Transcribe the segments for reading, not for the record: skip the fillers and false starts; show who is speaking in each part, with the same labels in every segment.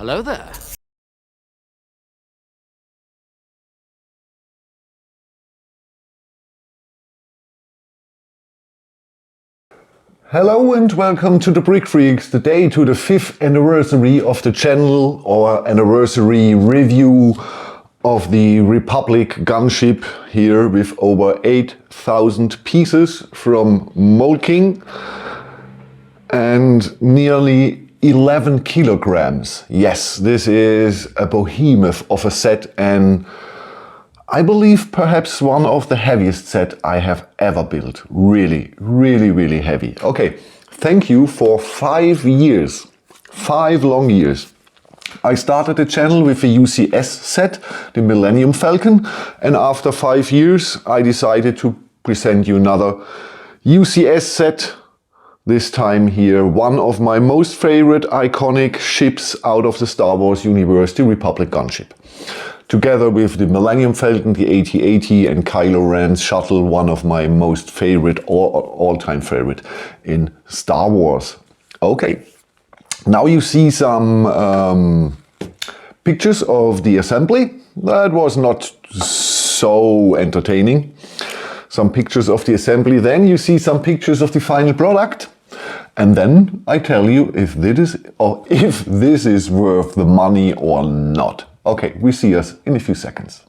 Speaker 1: Hello there.
Speaker 2: Hello and welcome to the Brickfreaks, the day to the 5th anniversary of the channel, or anniversary review of the Republic Gunship here with over 8,000 pieces from Mould King and nearly 11 kilograms. Yes, this is a behemoth of a set, and I believe perhaps one of the heaviest set I have ever built. Really heavy. Okay, thank you for 5 years, 5 long years. I started the channel with a UCS set, the Millennium Falcon, and after 5 years I decided to present you another UCS set. This time here, one of my most favorite iconic ships out of the Star Wars universe, the Republic Gunship. Together with the Millennium Falcon, the AT-AT and Kylo Ren's shuttle, one of my most favorite, all-time favorite in Star Wars. Okay, now you see some pictures of the assembly. That was not so entertaining. Some pictures of the assembly, then you see some pictures of the final product. And then I tell you if this is worth the money or not. Okay, we see us in a few seconds.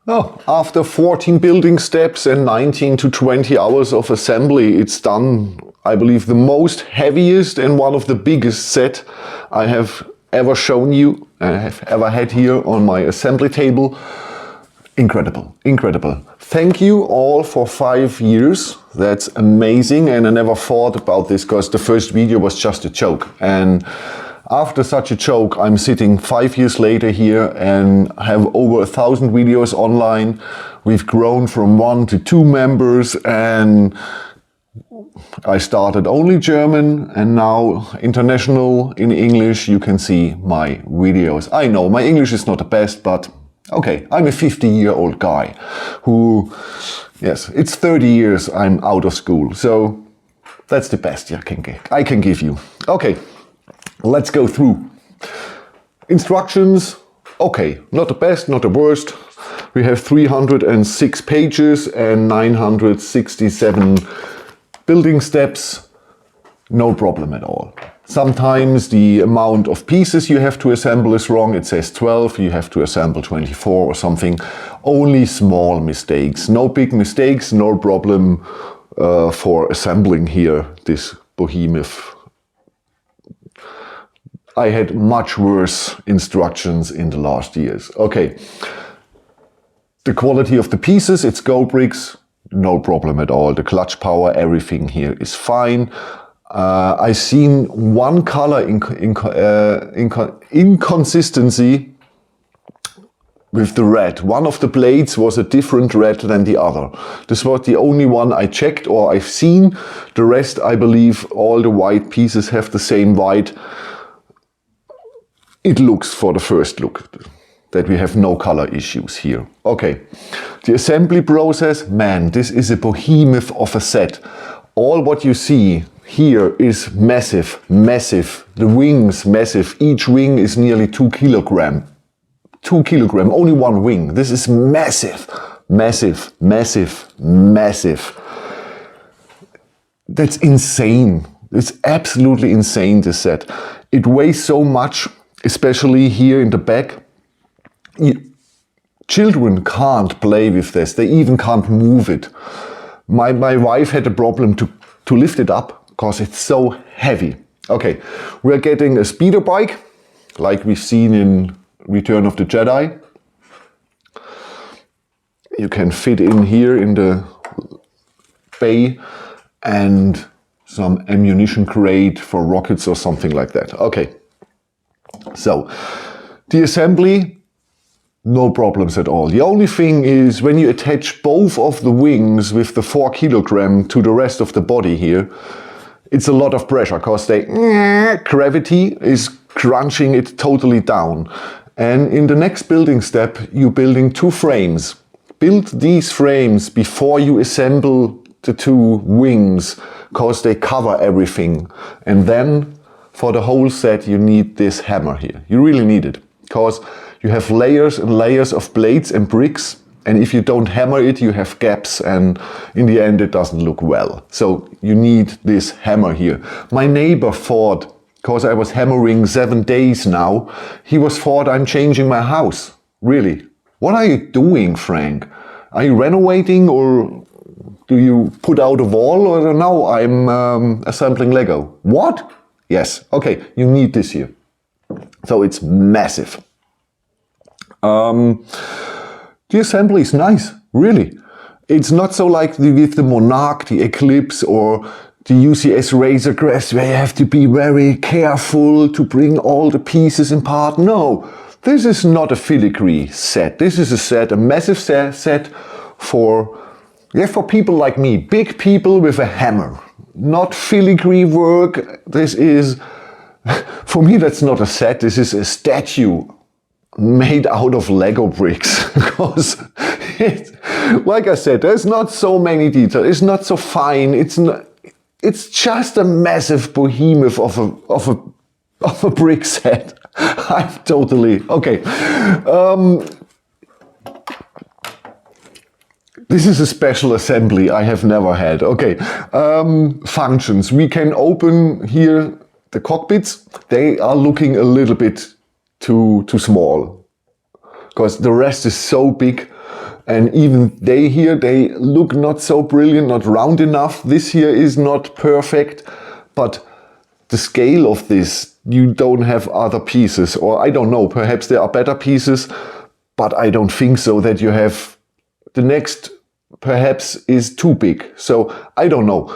Speaker 2: Oh, after 14 building steps and 19 to 20 hours of assembly, it's done, I believe, the most heaviest and one of the biggest set I have ever shown you, I have ever had here on my assembly table. Incredible, incredible. Thank you all for 5 years. That's amazing, and I never thought about this because the first video was just a joke. And after such a joke, I'm sitting 5 years later here and have over 1,000 videos online. We've grown from 1 to 2 members, and I started only German and now international in English. You can see my videos. I know my English is not the best, but okay, I'm a 50-year-old guy who, yes, it's 30 years I'm out of school. So that's the best I can give you. Okay. Let's go through. Instructions, okay, not the best, not the worst. We have 306 pages and 967 building steps. No problem at all. Sometimes the amount of pieces you have to assemble is wrong. It says 12, you have to assemble 24 or something. Only small mistakes, no big mistakes, no problem for assembling here this behemoth. I had much worse instructions in the last years. Okay, the quality of the pieces, it's Go Bricks, no problem at all. The clutch power, everything here is fine. I seen one color inconsistency with the red. One of the blades was a different red than the other. This was the only one I checked or I've seen. The rest, I believe, all the white pieces have the same white. It looks, for the first look, that we have no color issues here. Okay, the assembly process, man, this is a behemoth of a set. All what you see here is massive, massive. The wings, massive. Each wing is nearly 2 kilograms. 2 kilograms, only one wing. This is massive, massive, massive, massive. That's insane. It's absolutely insane, this set. It weighs so much. Especially here in the back, children can't play with this. They even can't move it. My wife had a problem to lift it up because it's so heavy. Okay, we're getting a speeder bike, like we've seen in Return of the Jedi. You can fit in here in the bay, and some ammunition crate for rockets or something like that. Okay. So, the assembly, no problems at all. The only thing is when you attach both of the wings with the 4 kilogram to the rest of the body here, it's a lot of pressure because gravity is crunching it totally down. And in the next building step, you're building 2 frames. Build these frames before you assemble the 2 wings because they cover everything. And then for the whole set, you need this hammer here. You really need it, because you have layers and layers of blades and bricks, and if you don't hammer it, you have gaps, and in the end, it doesn't look well. So you need this hammer here. My neighbor thought, because I was hammering 7 days now, he thought I'm changing my house. Really? What are you doing, Frank? Are you renovating, or do you put out a wall? Or no, I'm assembling Lego. What? Yes, okay, you need this here. So it's massive. The assembly is nice, really. It's not so like with the Monarch, the Eclipse, or the UCS Razor Crest, where you have to be very careful to bring all the pieces apart. No, this is not a filigree set. This is a set, a massive set for people like me, big people with a hammer. Not filigree work. This is, for me, that's not a set. This is a statue made out of Lego bricks. Because, like I said, there's not so many details. It's not so fine. It's just a massive behemoth of a brick set. I'm totally okay. This is a special assembly I have never had. Okay, functions. We can open here the cockpits. They are looking a little bit too small, because the rest is so big. And even they look not so brilliant, not round enough. This here is not perfect, but the scale of this, you don't have other pieces, or I don't know, perhaps there are better pieces, but I don't think so that you have the next perhaps is too big. So I don't know.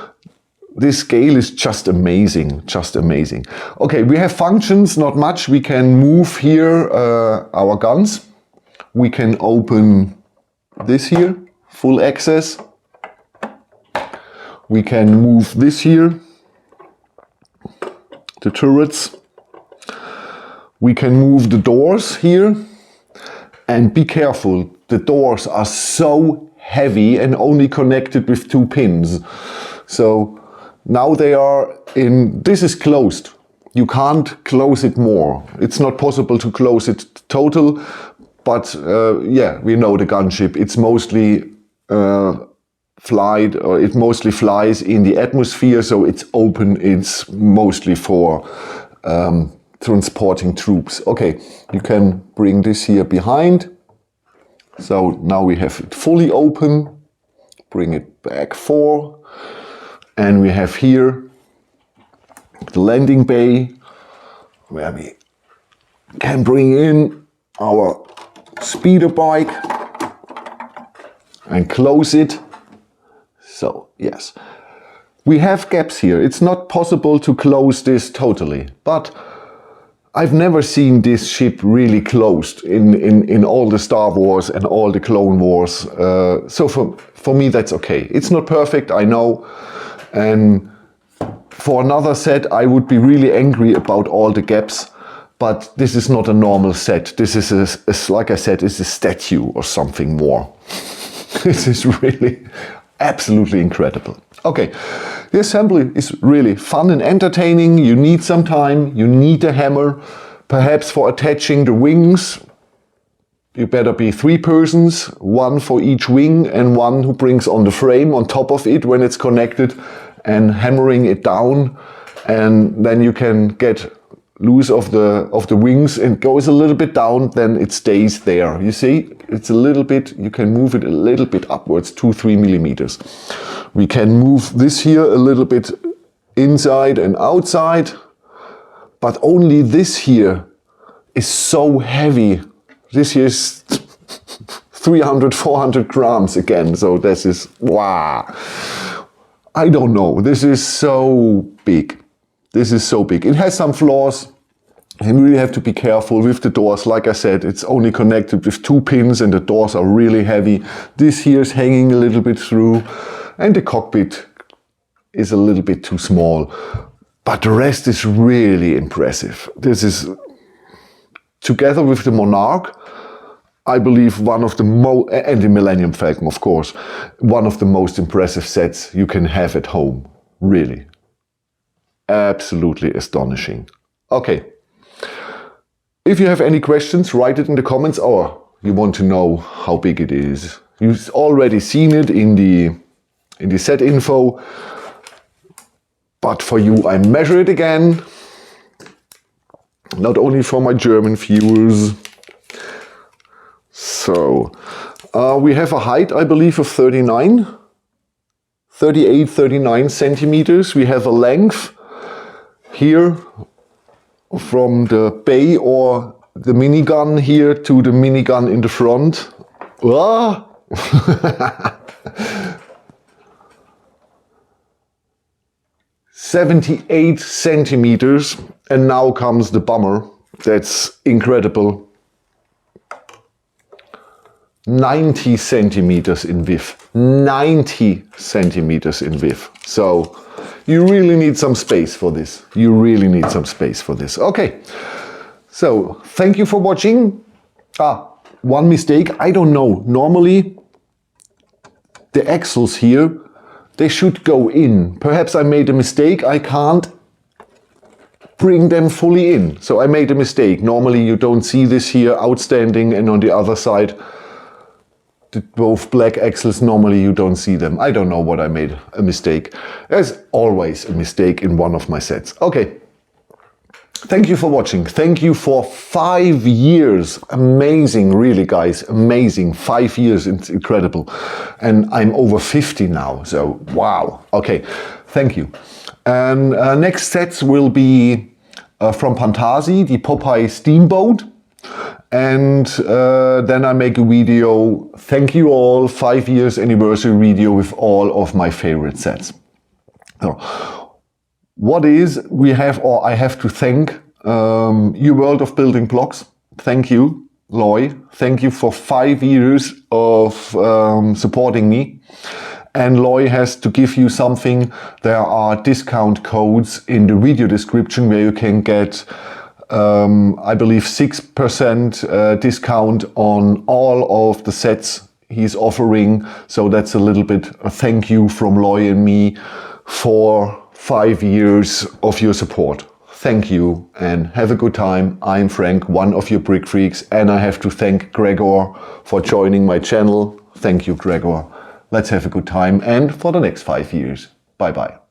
Speaker 2: This scale is just amazing, just amazing. Okay, we have functions, not much. We can move here our guns. We can open this here, full access. We can move this here, the turrets. We can move the doors here. And be careful, the doors are so heavy and only connected with 2 pins. So now they are in, this is closed. You can't close it more. It's not possible to close it total, but yeah, we know the gunship. It's mostly it mostly flies in the atmosphere, so it's open. It's mostly for transporting troops. Okay, you can bring this here behind. So now we have it fully open. Bring it back 4. And we have here the landing bay where we can bring in our speeder bike and close it. So yes, we have gaps here. It's not possible to close this totally, but I've never seen this ship really closed in all the Star Wars and all the Clone Wars. So for me, that's okay. It's not perfect, I know. And for another set, I would be really angry about all the gaps. But this is not a normal set. This is like I said, it's a statue or something more. This is really absolutely incredible. Okay, the assembly is really fun and entertaining. You need some time, you need a hammer. Perhaps for attaching the wings, you better be 3 persons, 1 for each wing and 1 who brings on the frame on top of it when it's connected and hammering it down. And then you can get loose of the wings and goes a little bit down, then it stays there. You see, it's a little bit, you can move it a little bit upwards, 2-3 millimeters. We can move this here a little bit inside and outside, but only this here is so heavy. This here is 300-400 grams again, so this is, wow. I don't know, this is so big. This is so big. It has some flaws. You really have to be careful with the doors. Like I said, it's only connected with 2 pins and the doors are really heavy. This here is hanging a little bit through and the cockpit is a little bit too small. But the rest is really impressive. This is, together with the Monarch, I believe one of the and the Millennium Falcon, of course, one of the most impressive sets you can have at home. Really. Absolutely astonishing. Okay. If you have any questions, write it in the comments, or you want to know how big it is. You've already seen it in the set info. But for you, I measure it again. Not only for my German viewers. So, we have a height, I believe, of 38, 39 centimeters. We have a length here from the bay or the minigun here to the minigun in the front. Ah! 78 centimeters, and now comes the bomber. That's incredible. 90 centimeters in width. 90 centimeters in width. So you really need some space for this. You really need some space for this. Okay. So thank you for watching. One mistake. I don't know. Normally the axles here, they should go in. Perhaps I made a mistake. I can't bring them fully in. So I made a mistake. Normally you don't see this here outstanding, and on the other side, both black axles, normally you don't see them. I don't know what I made a mistake. There's always a mistake in one of my sets. Okay. Thank you for watching. Thank you for 5 years. Amazing, really, guys. Amazing. 5 years. It's incredible. And I'm over 50 now. So, wow. Okay. Thank you. And next sets will be from Pantasi, the Popeye Steamboat. And then I make a video. Thank you all. 5 years anniversary video with all of my favorite sets. So, I have to thank you, World of Building Blocks. Thank you, Lei. Thank you for 5 years of supporting me. And Lei has to give you something. There are discount codes in the video description where you can get, I believe, 6% discount on all of the sets he's offering. So that's a little bit a thank you from Lei and me for 5 years of your support. Thank you and have a good time. I'm Frank, one of your brick freaks, and I have to thank Gregor for joining my channel. Thank you, Gregor. Let's have a good time and for the next 5 years. Bye bye.